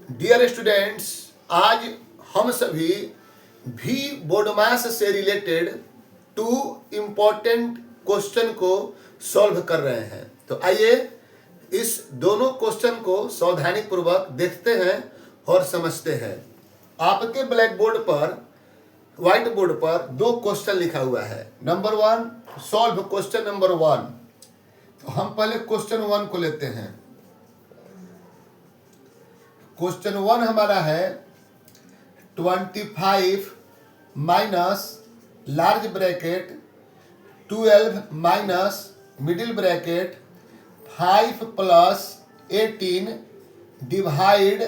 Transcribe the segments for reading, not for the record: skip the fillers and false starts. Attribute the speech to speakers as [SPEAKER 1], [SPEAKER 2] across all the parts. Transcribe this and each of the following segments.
[SPEAKER 1] Dear students, आज हम सभी भी बोर्ड मास से रिलेटेड 2 इम्पोर्टेंट क्वेश्चन को सॉल्व कर रहे हैं। तो आइए इस दोनों क्वेश्चन को सावधानी पूर्वक देखते हैं और समझते हैं। आपके ब्लैक बोर्ड पर, व्हाइट बोर्ड पर 2 क्वेश्चन लिखा हुआ है। Number 1, solve question number 1। तो हम पहले क्वेश्चन 1 को लेते हैं। क्वेश्चन 1 हमारा है 25 minus large bracket 12 minus middle bracket 5 plus 18 divide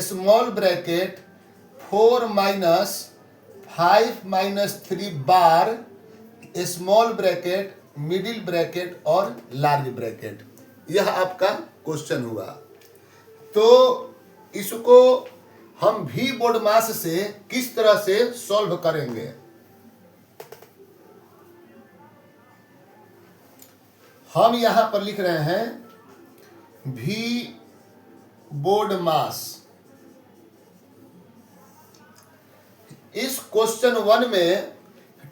[SPEAKER 1] small bracket 4 minus 5 minus 3 बार स्मॉल ब्रैकेट मिडिल ब्रैकेट और लार्ज ब्रैकेट। यह आपका क्वेश्चन हुआ। तो इसको हम भी बोर्ड मास से किस तरह से सॉल्व करेंगे। हम यहां पर लिख रहे हैं भी बोर्ड मास। इस क्वेश्चन 1 में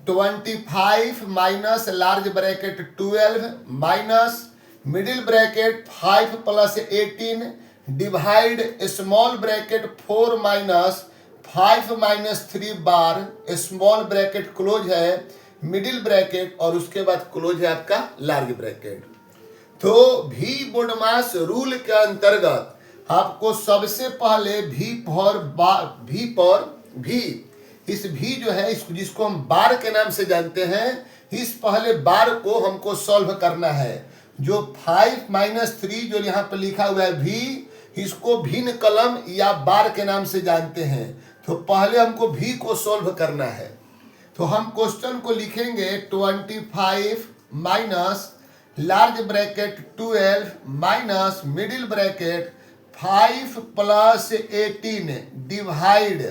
[SPEAKER 1] 25 minus large bracket 12 minus middle bracket 5 plus 18 divide small bracket 4 minus 5 minus 3 बार स्मॉल ब्रैकेट क्लोज है मिडिल ब्रैकेट और उसके बाद क्लोज है आपका लार्ज ब्रैकेट। तो भी बोर्ड मास रूल के अंतर्गत आपको सबसे पहले भी इस भी जो है जिसको हम बार के नाम से जानते हैं, इस पहले बार को हमको सॉल्व करना है। जो 5 माइनस 3 जो यहाँ पर लिखा हुआ है भी, इसको भिन्न कलम या बार के नाम से जानते हैं। तो पहले हमको भी को सॉल्व करना है। तो हम क्वेश्चन को लिखेंगे 25 minus large bracket 12 minus middle bracket 5 plus 18 divide,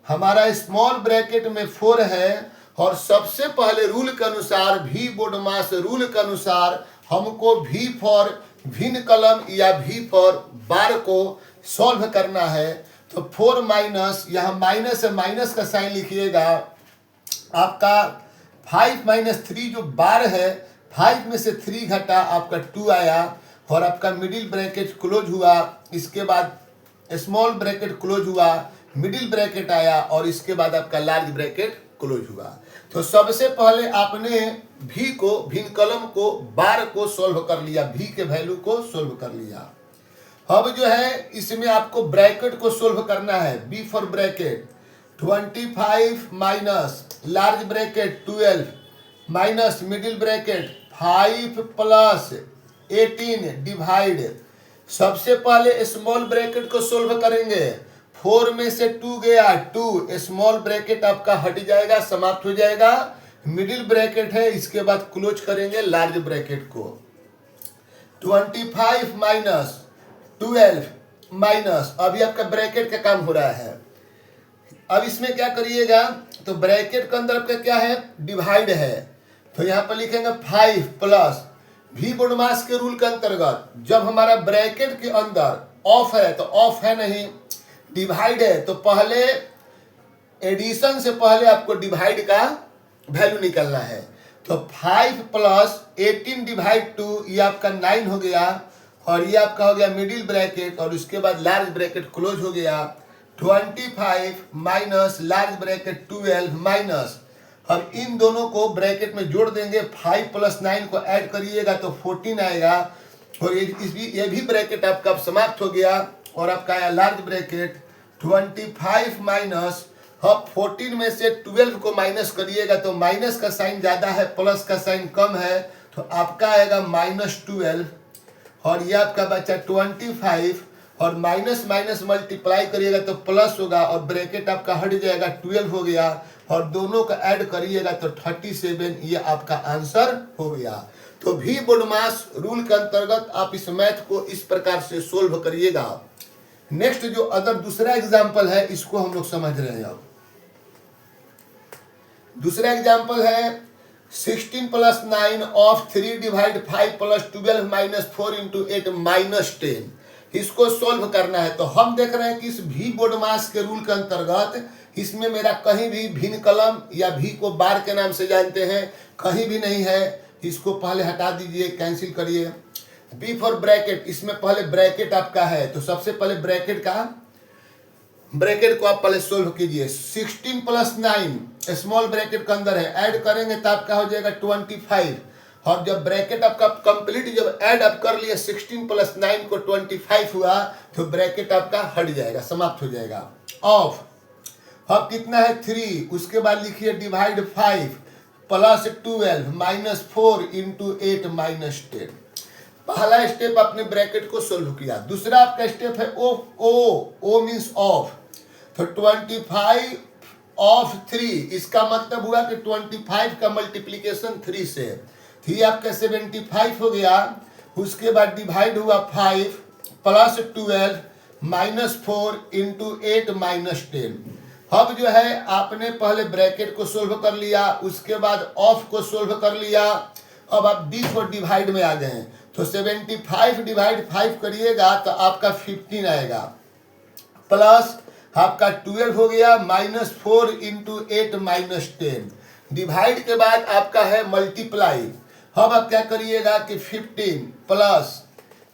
[SPEAKER 1] हमारा स्मॉल ब्रैकेट में 4 है और सबसे पहले रूल के अनुसार भी बोर्ड मास रूल के अनुसार हमको भी फॉर भिन्न कलम या भी फॉर बार को सॉल्व करना है। तो 4 माइनस, यहाँ माइनस है, माइनस का साइन लिखिएगा। आपका 5 माइनस 3 जो बार है, 5 में से 3 घटा आपका 2 आया और आपका मिडिल ब्रैकेट क्लोज हुआ। इसके बाद स्मॉल ब्रैकेट क्लोज हुआ, मिडिल ब्रैकेट आया और इसके बाद आपका लार्ज ब्रैकेट क्लोज हुआ। तो सबसे पहले आपने भी को, भिन्न कलम को, बार को सॉल्व कर लिया, भी के वैल्यू को सॉल्व कर लिया। अब जो है इसमें आपको ब्रैकेट को सॉल्व करना है। B for bracket 25 minus large bracket 12 minus middle bracket 5 plus 18 divide, सबसे पहले स्मॉल ब्रैकेट को सॉल्व करेंगे। 4 में से 2 गया, 2 स्मॉल ब्रैकेट आपका हट जाएगा, समाप्त हो जाएगा। मिडिल ब्रैकेट है, इसके बाद क्लोज करेंगे लार्ज ब्रैकेट को। 25 माइनस 12 माइनस, अभी आपका ब्रैकेट का काम हो रहा है। अब इसमें क्या करिएगा, तो ब्रैकेट के अंदर आपका क्या है, डिवाइड है। तो यहां पर लिखेंगे 5 प्लस भी बोर्ड मास के रूल के अंतर्गत जब हमारा ब्रैकेट के अंदर ऑफ है तो ऑफ है नहीं, डिवाइड है तो पहले एडिशन से पहले आपको डिवाइड का वैल्यू निकालना है। तो 5 प्लस 18 डिवाइड 2, ये आपका 9 हो गया और ये आपका हो गया मिडिल ब्रैकेट और उसके बाद लार्ज ब्रैकेट क्लोज हो गया। 25 माइनस लार्ज ब्रैकेट 12 माइनस, अब इन दोनों को ब्रैकेट में जोड़ देंगे। 5 प्लस 9 को ऐड करिएगा तो 14 आएगा और ये भी ब्रैकेट आपका समाप्त हो गया और आपका आया लार्ज ब्रैकेट। 25 माइनस, अब 14 में से 12 को माइनस करिएगा तो माइनस का साइन ज्यादा है, प्लस का साइन कम है, तो आपका आएगा -12 और ये आपका बचा 25 और माइनस माइनस मल्टीप्लाई करिएगा तो प्लस होगा और ब्रैकेट आपका हट जाएगा, 12 हो गया और दोनों का ऐड करिएगा तो 37, ये आपका आंसर हो गया। तो भी बोर्ड मास रूल के अंतर्गत आप इस मैथ को इस प्रकार से सोल्व करिएगा। नेक्स्ट जो अदर दूसरा एग्जाम्पल है, इसको हम लोग समझ रहे हैं। अब दूसरा एग्जाम्पल है 16 plus 9 of 3 divide 5 plus 12 minus 4 into 8 minus 10। इसको सोल्व करना है। तो हम देख रहे हैं कि इस भी बोडमास के रूल के अंतर्गत इसमें मेरा कहीं भी भिन्न कलम या भी को बार के नाम से जानते हैं कहीं भी नहीं है। इसको पहले हटा दीजिए, कैंसिल करिए। बी फॉर ब्रैकेट, इसमें पहले ब्रैकेट आपका है तो सबसे पहले ब्रैकेट को आप पहले सोल्व कीजिए। 16 प्लस 9 स्मॉल ब्रैकेट के अंदर है, ऐड करेंगे तो आपका हो जाएगा 25। और जब ब्रैकेट आपका कंप्लीट जब ऐड आप कर लिए 16 प्लस 9 को 25 हुआ तो ब्रैकेट आपका हट जाएगा, समाप्त हो जाएगा। ऑफ अब कितना है 3, उसके बाद लिखिए divide 5 plus 12 minus 4 into 8 minus 10। पहला स्टेप आपने ब्रैकेट को सोल्व किया। दूसरा आपका स्टेप है ओ मीन्स ऑफ। तो 25 ऑफ 3, इसका मतलब हुआ कि 25 का मल्टीप्लीकेशन 3 से, 3 आपका 75 हो गया। उसके बाद डिवाइड हुआ 5 प्लस 12 माइनस 4 इंटू 8 माइनस 10। अब जो है आपने पहले ब्रैकेट को सोल्व कर लिया, उसके बाद ऑफ को सोल्व कर लिया। अब आप डी फॉर डिवाइड में आ गए हैं तो 75 डिवाइड 5 करिएगा तो आपका 15 आएगा, प्लस आपका 12 हो गया माइनस 4 इंटू 8 माइनस 10। डिवाइड के बाद आपका है मल्टीप्लाई। अब आप क्या करिएगा कि 15 प्लस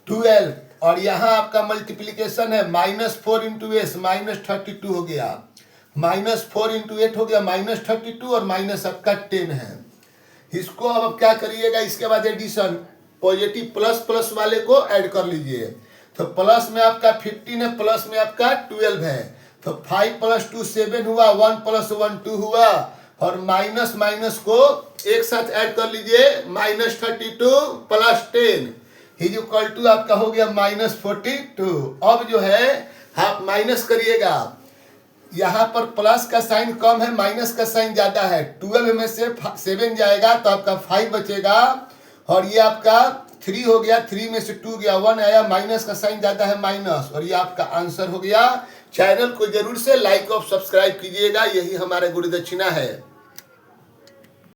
[SPEAKER 1] 12 और यहाँ आपका मल्टीप्लीकेशन है माइनस 4 इंटू एस माइनस 32 हो गया, माइनस 4 इंटू 8 हो गया माइनस 32 और माइनस आपका 10 है। इसको अब आप क्या करिएगा, इसके बाद एडिशन पॉजिटिव प्लस प्लस वाले को ऐड कर लीजिए। तो प्लस में आपका 15 है, प्लस में आपका 12 है। तो 5 प्लस 2 7 हुआ, 1 प्लस 1 2 हुआ और माइनस माइनस को एक साथ ऐड कर लीजिए, minus 32 plus 10 is equal to आपका हो गया माइनस 42। अब जो है आप माइनस करिएगा, यहाँ पर प्लस का साइन कम है, माइनस का साइन ज्यादा है। 12 में से 7 जाएगा तो आपका 5 बचेगा और ये आपका 3 हो गया, 3 में से 2 गया, 1 आया, माइनस का साइन ज्यादा है माइनस, और ये आपका आंसर हो गया। चैनल को जरूर से लाइक और सब्सक्राइब कीजिएगा, यही हमारे गुरु दक्षिणा है।